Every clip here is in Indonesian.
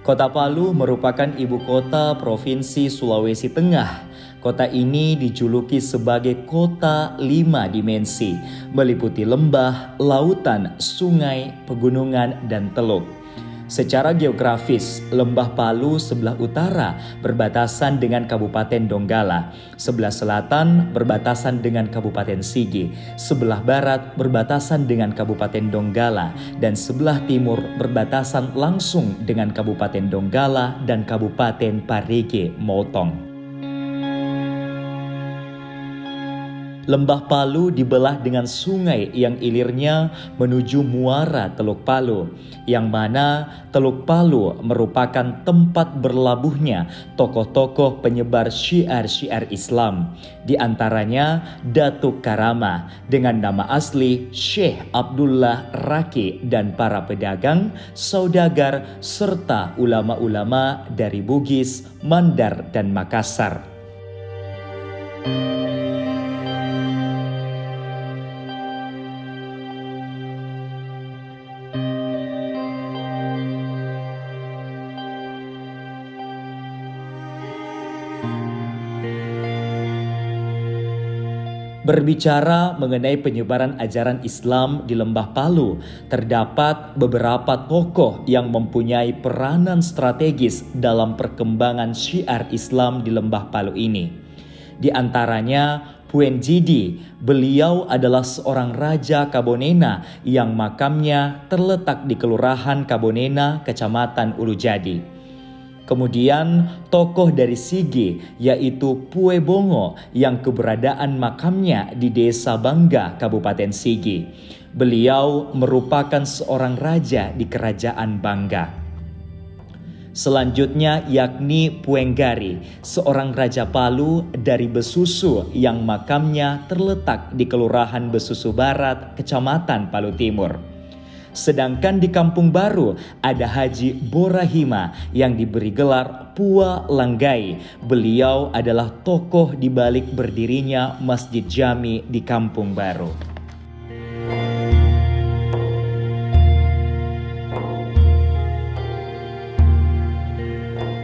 Kota Palu merupakan ibu kota Provinsi Sulawesi Tengah. Kota ini dijuluki sebagai kota 5 dimensi, meliputi lembah, lautan, sungai, pegunungan, dan teluk. Secara geografis, Lembah Palu sebelah utara berbatasan dengan Kabupaten Donggala, sebelah selatan berbatasan dengan Kabupaten Sigi, sebelah barat berbatasan dengan Kabupaten Donggala, dan sebelah timur berbatasan langsung dengan Kabupaten Donggala dan Kabupaten Parigi Motong. Lembah Palu dibelah dengan sungai yang ilirnya menuju muara Teluk Palu, yang mana Teluk Palu merupakan tempat berlabuhnya tokoh-tokoh penyebar syiar-syiar Islam, di antaranya Datuk Karama dengan nama asli Syekh Abdullah Raki dan para pedagang, saudagar, serta ulama-ulama dari Bugis, Mandar, dan Makassar. Berbicara mengenai penyebaran ajaran Islam di Lembah Palu, terdapat beberapa tokoh yang mempunyai peranan strategis dalam perkembangan syiar Islam di Lembah Palu ini. Di antaranya Puen Jidi, beliau adalah seorang raja Kabonena yang makamnya terletak di Kelurahan Kabonena, Kecamatan Ulujadi. Kemudian tokoh dari Sigi yaitu Pue Bongo yang keberadaan makamnya di Desa Bangga, Kabupaten Sigi. Beliau merupakan seorang raja di Kerajaan Bangga. Selanjutnya yakni Puenggari, seorang raja Palu dari Besusu yang makamnya terletak di Kelurahan Besusu Barat, Kecamatan Palu Timur. Sedangkan di Kampung Baru ada Haji Borahima yang diberi gelar Pua Langgai. Beliau adalah tokoh di balik berdirinya Masjid Jami di Kampung Baru.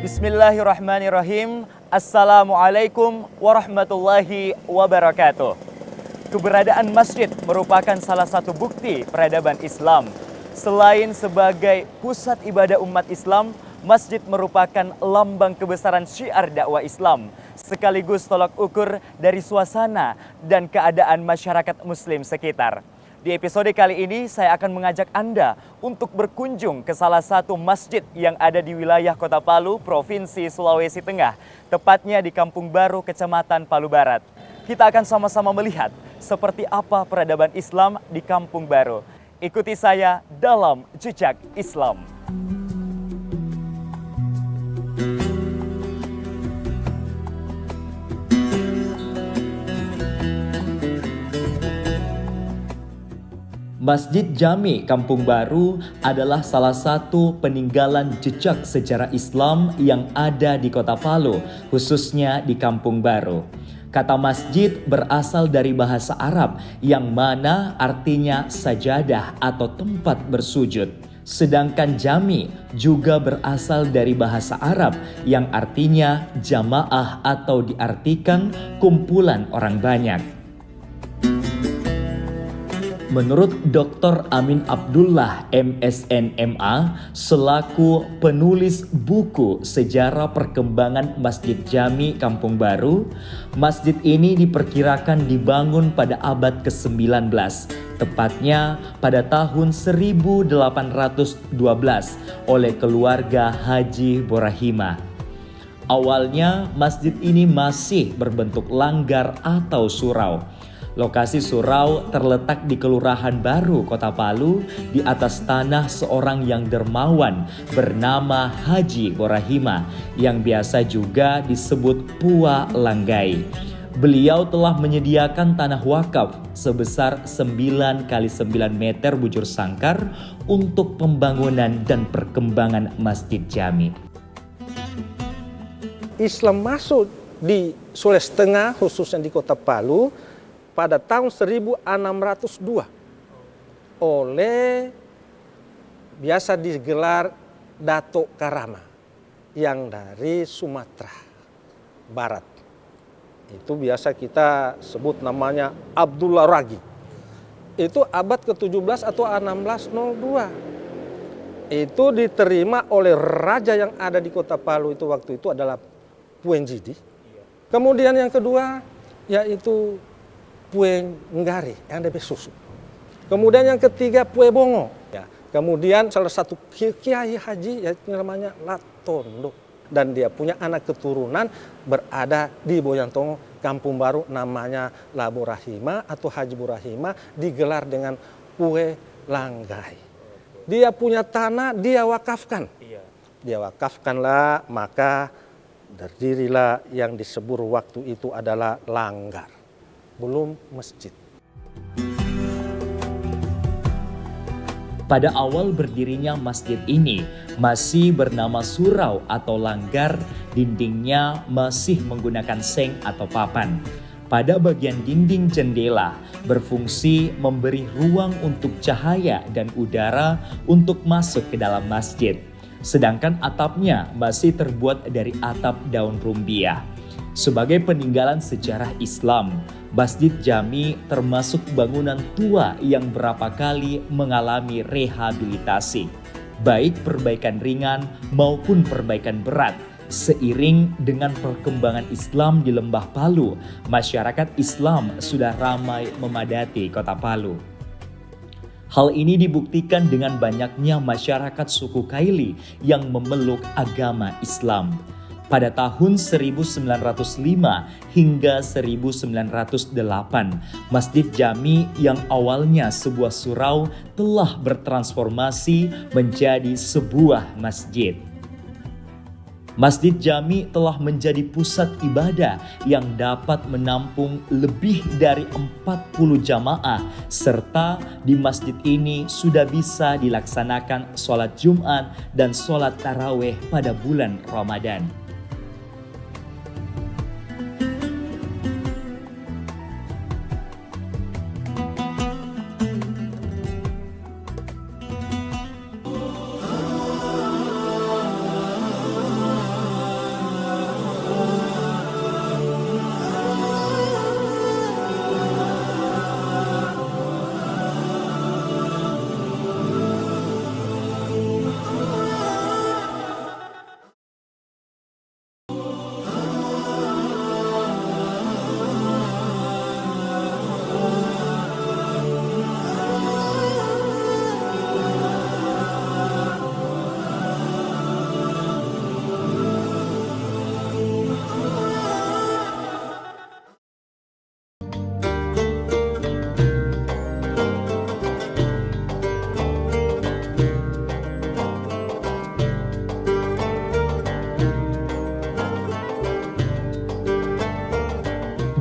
Bismillahirrahmanirrahim. Assalamualaikum warahmatullahi wabarakatuh. Keberadaan masjid merupakan salah satu bukti peradaban Islam. Selain sebagai pusat ibadah umat Islam, masjid merupakan lambang kebesaran syiar dakwah Islam, sekaligus tolak ukur dari suasana dan keadaan masyarakat muslim sekitar. Di episode kali ini saya akan mengajak Anda untuk berkunjung ke salah satu masjid yang ada di wilayah Kota Palu, Provinsi Sulawesi Tengah, tepatnya di Kampung Baru, Kecamatan Palu Barat. Kita akan sama-sama melihat seperti apa peradaban Islam di Kampung Baru. Ikuti saya dalam Jejak Islam. Masjid Jami Kampung Baru adalah salah satu peninggalan jejak sejarah Islam yang ada di Kota Palu, khususnya di Kampung Baru. Kata masjid berasal dari bahasa Arab yang mana artinya sajadah atau tempat bersujud. Sedangkan jami juga berasal dari bahasa Arab yang artinya jamaah atau diartikan kumpulan orang banyak. Menurut Dr. Amin Abdullah, MSN MA, selaku penulis buku Sejarah Perkembangan Masjid Jami Kampung Baru, masjid ini diperkirakan dibangun pada abad ke-19, tepatnya pada tahun 1812 oleh keluarga Haji Borahima. Awalnya masjid ini masih berbentuk langgar atau surau. Lokasi surau terletak di Kelurahan Baru, Kota Palu, di atas tanah seorang yang dermawan bernama Haji Borahima, yang biasa juga disebut Pua Langgai. Beliau telah menyediakan tanah wakaf sebesar 9 kali 9 meter bujur sangkar untuk pembangunan dan perkembangan Masjid Jami. Islam masuk di Sulawesi Tengah, khususnya di Kota Palu, pada tahun 1602 oleh biasa digelar Datuk Karama. yang dari Sumatera Barat. Itu biasa kita sebut namanya Abdullah Ragi. Itu abad ke-17 atau 1602. Itu diterima oleh raja yang ada di Kota Palu itu waktu itu adalah Puenjidi. Kemudian yang kedua yaitu Puenggari yang ada Besusu. Kemudian yang ketiga Puebongo. Ya. Kemudian salah satu kiai haji yaitu namanya Latondo. Dan dia punya anak keturunan berada di Boyantongo, Kampung Baru, namanya Labu Rahima atau Haji Burahima, digelar dengan Pue Langgai. Dia punya tanah, dia wakafkan. Dia wakafkanlah, maka berdirilah yang disebut waktu itu adalah langgar. Belum masjid. Pada awal berdirinya masjid ini masih bernama surau atau langgar, dindingnya masih menggunakan seng atau papan. Pada bagian dinding jendela berfungsi memberi ruang untuk cahaya dan udara untuk masuk ke dalam masjid. Sedangkan atapnya masih terbuat dari atap daun rumbia. Sebagai peninggalan sejarah Islam, Masjid Jami termasuk bangunan tua yang berapa kali mengalami rehabilitasi, baik perbaikan ringan maupun perbaikan berat. Seiring dengan perkembangan Islam di Lembah Palu, masyarakat Islam sudah ramai memadati Kota Palu. Hal ini dibuktikan dengan banyaknya masyarakat suku Kaili yang memeluk agama Islam. Pada tahun 1905 hingga 1908, Masjid Jami yang awalnya sebuah surau telah bertransformasi menjadi sebuah masjid. Masjid Jami telah menjadi pusat ibadah yang dapat menampung lebih dari 40 jamaah, serta di masjid ini sudah bisa dilaksanakan sholat Jumat dan sholat taraweh pada bulan Ramadan.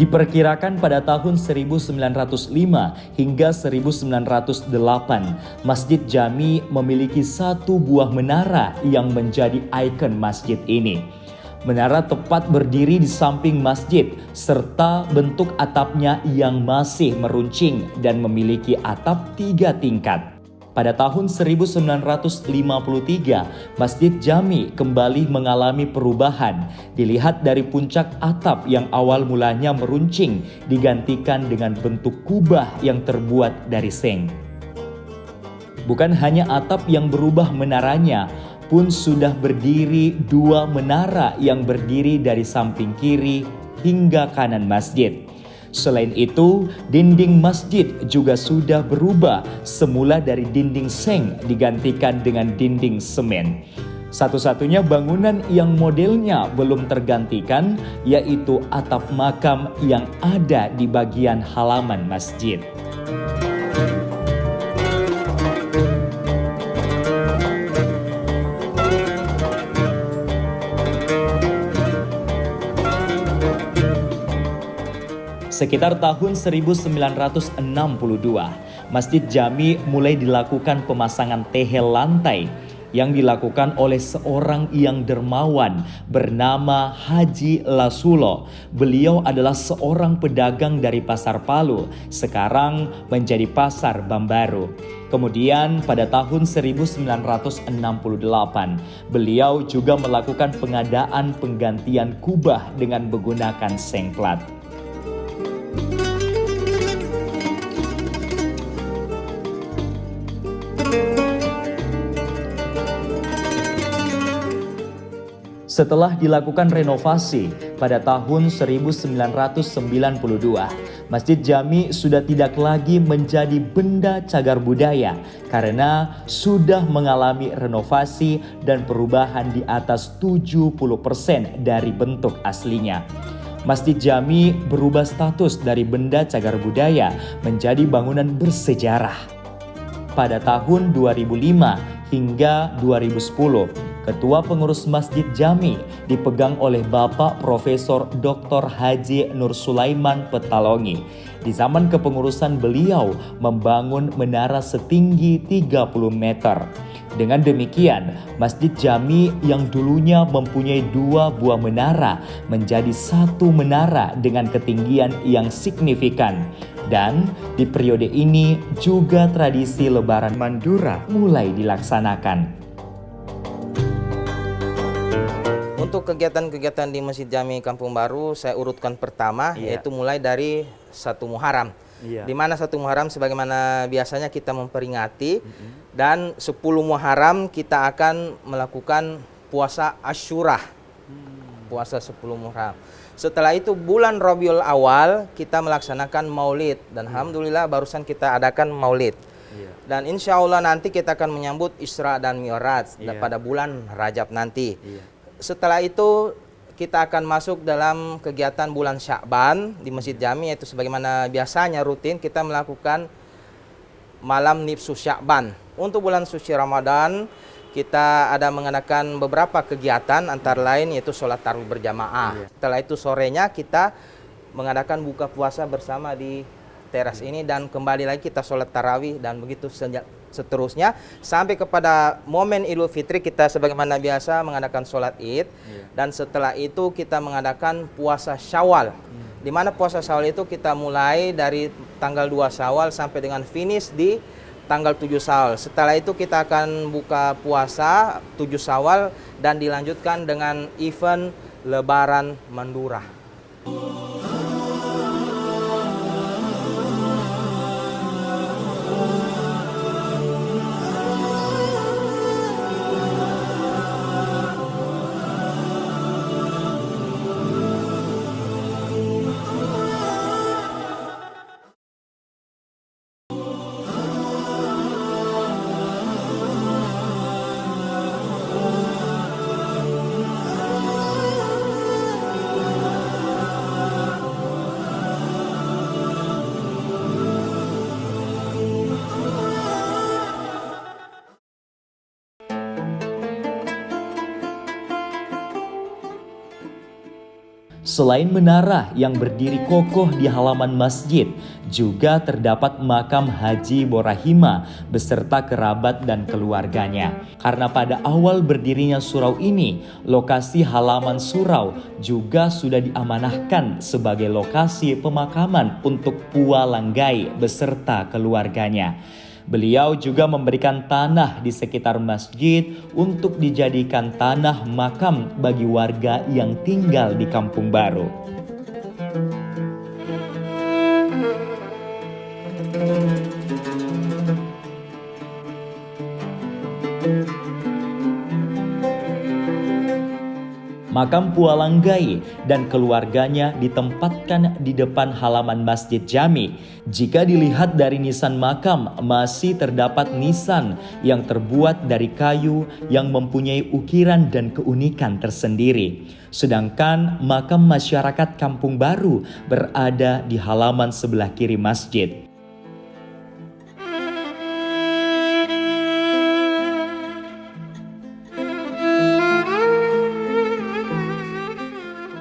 Diperkirakan pada tahun 1905 hingga 1908, Masjid Jami memiliki satu buah menara yang menjadi ikon masjid ini. Menara tepat berdiri di samping masjid serta bentuk atapnya yang masih meruncing dan memiliki atap 3 tingkat. Pada tahun 1953, Masjid Jami kembali mengalami perubahan. Dilihat dari puncak atap yang awal mulanya meruncing, digantikan dengan bentuk kubah yang terbuat dari seng. Bukan hanya atap yang berubah menaranya, pun sudah berdiri 2 menara yang berdiri dari samping kiri hingga kanan masjid. Selain itu, dinding masjid juga sudah berubah, semula dari dinding seng digantikan dengan dinding semen. Satu-satunya bangunan yang modelnya belum tergantikan yaitu atap makam yang ada di bagian halaman masjid. Sekitar tahun 1962, Masjid Jami mulai dilakukan pemasangan tehel lantai. yang dilakukan oleh seorang yang dermawan bernama Haji Lasulo. Beliau adalah seorang pedagang dari Pasar Palu, sekarang menjadi Pasar Bambaru. Kemudian pada tahun 1968, beliau juga melakukan pengadaan penggantian kubah dengan menggunakan sengklat. Setelah dilakukan renovasi pada tahun 1992, Masjid Jami sudah tidak lagi menjadi benda cagar budaya karena sudah mengalami renovasi dan perubahan di atas 70% dari bentuk aslinya. Masjid Jami berubah status dari benda cagar budaya menjadi bangunan bersejarah. Pada tahun 2005 hingga 2010, Ketua Pengurus Masjid Jami dipegang oleh Bapak Profesor Dr. Haji Nur Sulaiman Petalongi. Di zaman kepengurusan beliau membangun menara setinggi 30 meter. Dengan demikian, Masjid Jami yang dulunya mempunyai 2 buah menara menjadi 1 menara dengan ketinggian yang signifikan. Dan di periode ini juga tradisi Lebaran Mandura mulai dilaksanakan. Untuk kegiatan-kegiatan di Masjid Jami Kampung Baru saya urutkan pertama, yaitu mulai dari 1 Muharram. Di mana 1 Muharram sebagaimana biasanya kita memperingati, dan 10 Muharram kita akan melakukan puasa Asyura. Puasa 10 Muharram. Setelah itu bulan Rabiul Awal kita melaksanakan Maulid, dan alhamdulillah barusan kita adakan Maulid. Dan insya Allah nanti kita akan menyambut Isra dan Mi'raj pada bulan Rajab nanti. Setelah itu kita akan masuk dalam kegiatan bulan Sya'ban di Masjid Jami, yaitu sebagaimana biasanya rutin kita melakukan malam Nisfu Sya'ban. Untuk bulan suci Ramadan kita ada mengadakan beberapa kegiatan, antara lain yaitu sholat tarawih berjamaah. Setelah itu sorenya kita mengadakan buka puasa bersama di teras ini, dan kembali lagi kita sholat tarawih, dan begitu seterusnya sampai kepada momen Idul Fitri kita sebagaimana biasa mengadakan sholat Id. Dan setelah itu kita mengadakan puasa Syawal, di mana puasa Syawal itu kita mulai dari tanggal 2 Syawal sampai dengan finish di tanggal 7 Syawal. Setelah itu kita akan buka puasa 7 Syawal dan dilanjutkan dengan event Lebaran Mandura. Selain menara yang berdiri kokoh di halaman masjid, juga terdapat makam Haji Borahima beserta kerabat dan keluarganya. Karena pada awal berdirinya surau ini, lokasi halaman surau juga sudah diamanahkan sebagai lokasi pemakaman untuk Pua Langgai beserta keluarganya. Beliau juga memberikan tanah di sekitar masjid untuk dijadikan tanah makam bagi warga yang tinggal di Kampung Baru. Makam Pua Langgai dan keluarganya ditempatkan di depan halaman Masjid Jami. Jika dilihat dari nisan makam, masih terdapat nisan yang terbuat dari kayu yang mempunyai ukiran dan keunikan tersendiri. Sedangkan makam masyarakat Kampung Baru berada di halaman sebelah kiri masjid.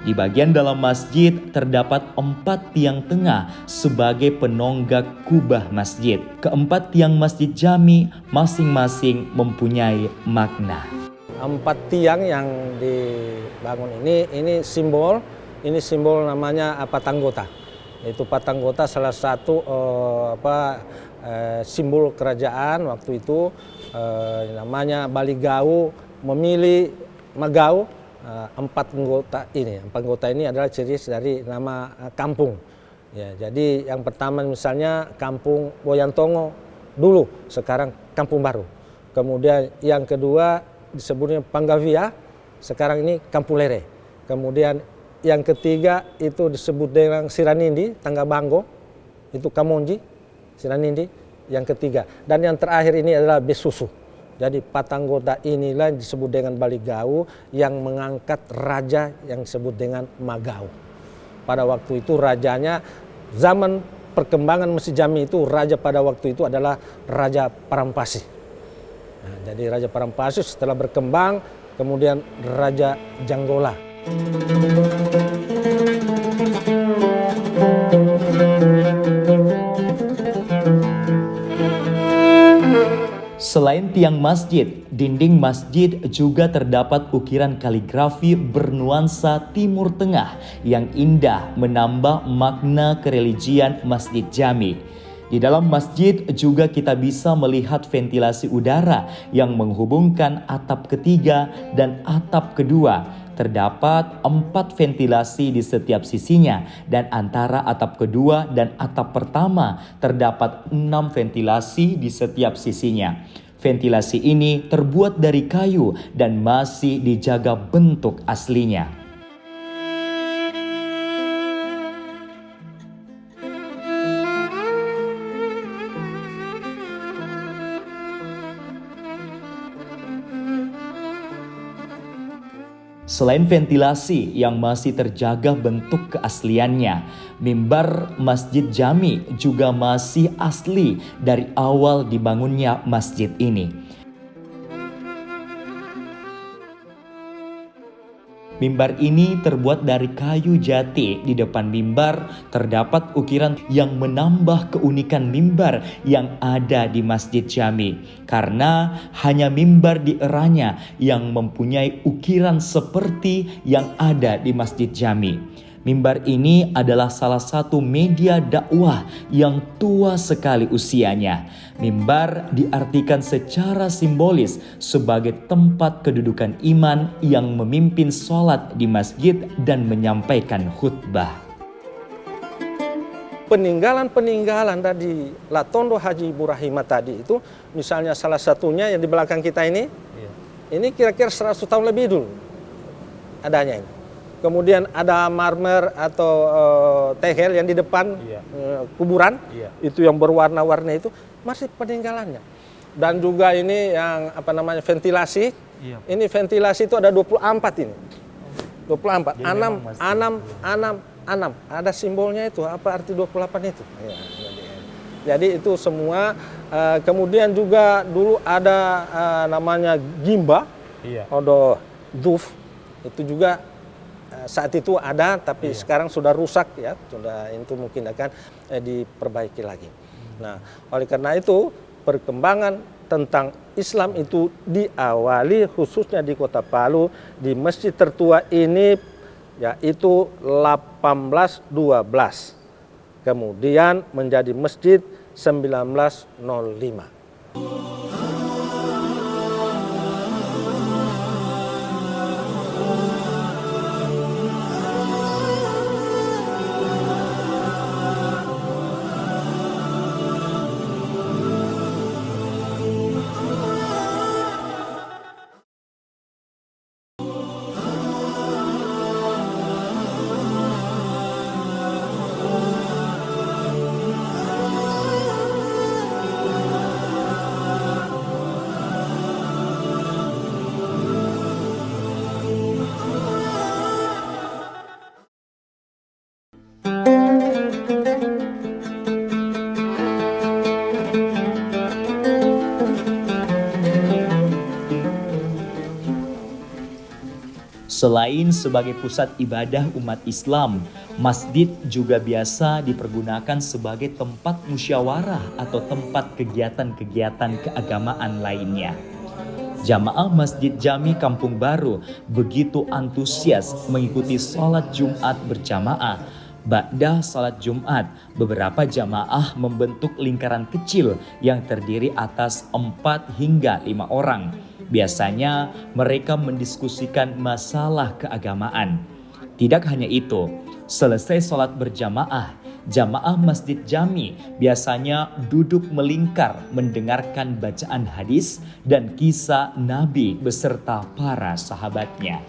Di bagian dalam masjid terdapat 4 tiang tengah sebagai penonggak kubah masjid. Keempat tiang masjid Jami masing-masing mempunyai makna. 4 tiang yang dibangun ini simbol namanya patanggota. Itu patanggota salah satu simbol kerajaan waktu itu, namanya Baligau memilih Magau. 4 anggota ini adalah ciri dari nama kampung. Ya, jadi yang pertama misalnya Kampung Boyantongo dulu, sekarang Kampung Baru. Kemudian yang kedua disebutnya Panggavia, sekarang ini Kampung Lere. Kemudian yang ketiga itu disebut dengan Siranindi, Tanggabanggo, itu Kamonji, Siranindi yang ketiga. Dan yang terakhir ini adalah Besusu. Jadi patanggota inilah disebut dengan Baligau yang mengangkat raja yang disebut dengan Magau. Pada waktu itu rajanya, zaman perkembangan Masjid Jami itu, raja pada waktu itu adalah Raja Parampasi. Nah, jadi Raja Parampasi setelah berkembang, kemudian Raja Janggola. Selain tiang masjid, dinding masjid juga terdapat ukiran kaligrafi bernuansa Timur Tengah yang indah menambah makna kereligian Masjid Jami. Di dalam masjid juga kita bisa melihat ventilasi udara yang menghubungkan atap ketiga dan atap kedua. Terdapat 4 ventilasi di setiap sisinya, dan antara atap kedua dan atap pertama terdapat 6 ventilasi di setiap sisinya. Ventilasi ini terbuat dari kayu dan masih dijaga bentuk aslinya. Selain ventilasi yang masih terjaga bentuk keasliannya, mimbar Masjid Jami juga masih asli dari awal dibangunnya masjid ini. Mimbar ini terbuat dari kayu jati. Di depan mimbar terdapat ukiran yang menambah keunikan mimbar yang ada di Masjid Jami. Karena hanya mimbar di eranya yang mempunyai ukiran seperti yang ada di Masjid Jami. Mimbar ini adalah salah satu media dakwah yang tua sekali usianya. Mimbar diartikan secara simbolis sebagai tempat kedudukan iman yang memimpin sholat di masjid dan menyampaikan khutbah. Peninggalan tadi Latondo Haji Ibrahima tadi itu, misalnya salah satunya yang di belakang kita ini kira-kira 100 tahun lebih dulu adanya ini. Kemudian ada marmer atau tegel yang di depan kuburan, itu yang berwarna-warni itu masih peninggalannya. Dan juga ini yang ventilasi. Ini ventilasi itu ada 24 ini. 24. Anam. Ada simbolnya itu. Apa arti 28 itu? Jadi itu semua. Kemudian juga dulu ada namanya gimba. Odo duf. Itu juga saat itu ada, tapi sekarang sudah rusak ya, sudah itu mungkin akan diperbaiki lagi. Nah, oleh karena itu perkembangan tentang Islam itu diawali khususnya di Kota Palu di masjid tertua ini yaitu 1812. Kemudian menjadi masjid 1905. Selain sebagai pusat ibadah umat Islam, masjid juga biasa dipergunakan sebagai tempat musyawarah atau tempat kegiatan-kegiatan keagamaan lainnya. Jamaah Masjid Jami Kampung Baru begitu antusias mengikuti sholat Jumat berjamaah. Ba'da sholat Jumat, beberapa jamaah membentuk lingkaran kecil yang terdiri atas 4 hingga 5 orang. Biasanya mereka mendiskusikan masalah keagamaan. Tidak hanya itu, selesai sholat berjamaah, jamaah Masjid Jami biasanya duduk melingkar mendengarkan bacaan hadis dan kisah Nabi beserta para sahabatnya.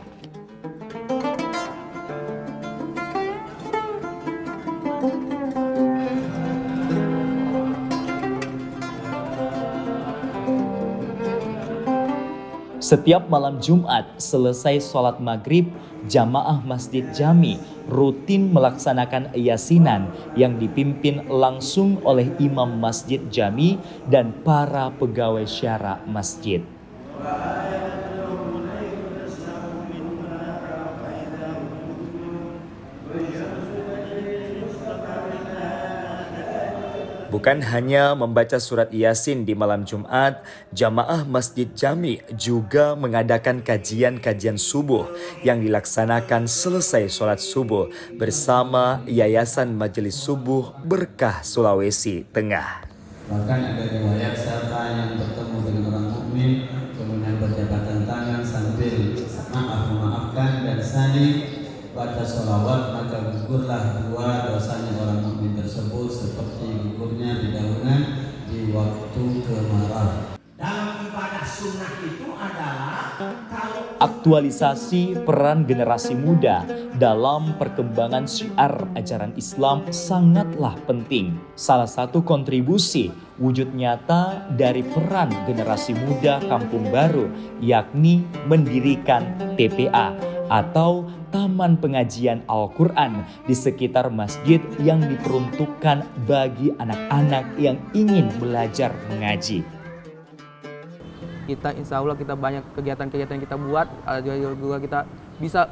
Setiap malam Jumat selesai sholat maghrib, jamaah Masjid Jami rutin melaksanakan yasinan yang dipimpin langsung oleh Imam Masjid Jami dan para pegawai syara masjid. Bukan hanya membaca surat Yasin di malam Jumat, jamaah Masjid Jami juga mengadakan kajian-kajian subuh yang dilaksanakan selesai sholat subuh bersama Yayasan Majelis Subuh Berkah Sulawesi Tengah. Bahkan ada riwayat siapa yang bertemu dengan orang mukmin kemudian berjabatan tangan sambil maafkan dan saling baca sholawat, maka gugurlah 2 dosanya orang mukmin tersebut seperti gugurnya dedaunan di waktu kemarau. Dalam ibadah sunnah itu adalah Aktualisasi peran generasi muda dalam perkembangan syiar ajaran Islam sangatlah penting. Salah satu kontribusi wujud nyata dari peran generasi muda Kampung Baru yakni mendirikan TPA atau Taman Pengajian Al-Quran di sekitar masjid yang diperuntukkan bagi anak-anak yang ingin belajar mengaji. Kita insya Allah kita banyak kegiatan-kegiatan yang kita buat, juga kita bisa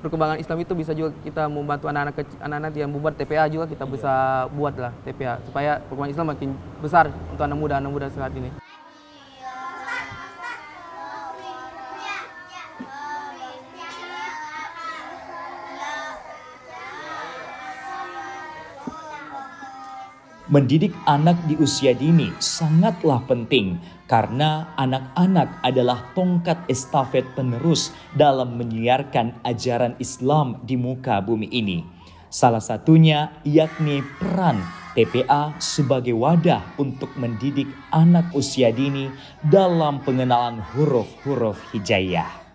perkembangan Islam itu bisa juga kita membantu anak-anak yang membuat TPA juga kita bisa buatlah TPA supaya perkembangan Islam makin besar untuk anak muda saat ini. Mendidik anak di usia dini sangatlah penting karena anak-anak adalah tongkat estafet penerus dalam menyiarkan ajaran Islam di muka bumi ini. Salah satunya yakni peran TPA sebagai wadah untuk mendidik anak usia dini dalam pengenalan huruf-huruf hijaiyah.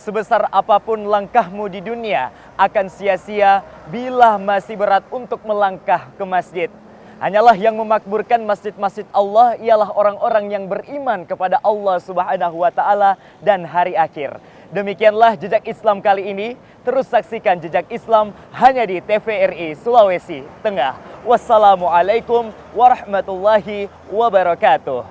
Sebesar apapun langkahmu di dunia akan sia-sia bila masih berat untuk melangkah ke masjid. Hanyalah yang memakmurkan masjid-masjid Allah ialah orang-orang yang beriman kepada Allah Subhanahu wa taala dan hari akhir. Demikianlah jejak Islam kali ini. Terus saksikan jejak Islam hanya di TVRI Sulawesi Tengah. Wassalamualaikum warahmatullahi wabarakatuh.